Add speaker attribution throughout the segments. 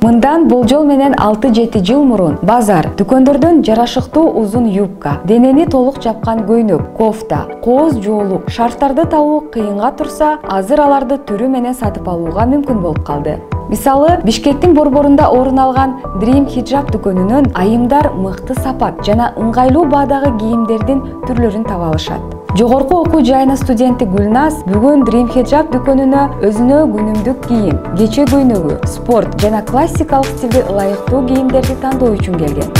Speaker 1: Мындан болжол менен 6-7 жыл мурун базар дүкөндөрдөн жарашыктуу узун юбка, денени толук жапкан көйнөк, кофта, кооз жоолук, шарфтарды табуу кыйынга турса, азыр аларды түрү менен сатып алууга мүмкүн болуп калды. Мисалы, Бишкектин борборунда орун алган Dream Hijab дүкөнүнөн айымдар мыкты сапат жана ыңгайлуу баадагы кийимдердин түрлөрүн таба алышат. Жогорку окуу жайынын студенти Гүлназ бүгүн Dream Hijab дүкөнүнө өзүнө күнүмдүк кийим, кече көйнөгү, спорт жана классикалык стилде ылайыктуу кийимдерди тандоо үчүн келген.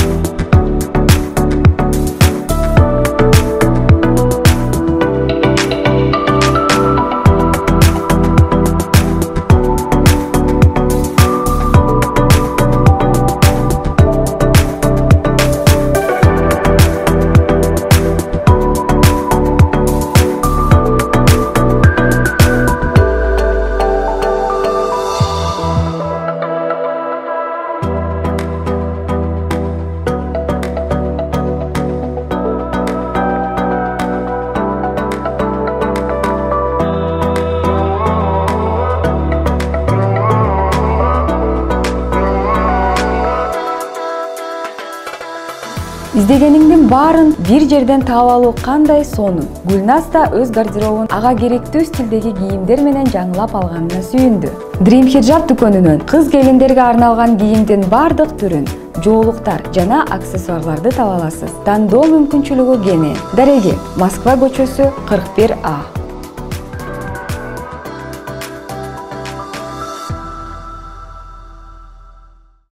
Speaker 1: Издегениңдин баарын бир жерден таап алуу кандай сонун. Гүлназ да өз гардеробун ага керектүү стилдеги кийимдер менен жаңылап алганына сүйүндү. Dream Hijab дүкөнүнөн кыз келиндерге арналган кийимдин бардык түрүн, жоолуктар жана аксессуарларды таба аласыз. Тандоо мүмкүнчүлүгү кене. Дареги, Москва көчөсү 41А.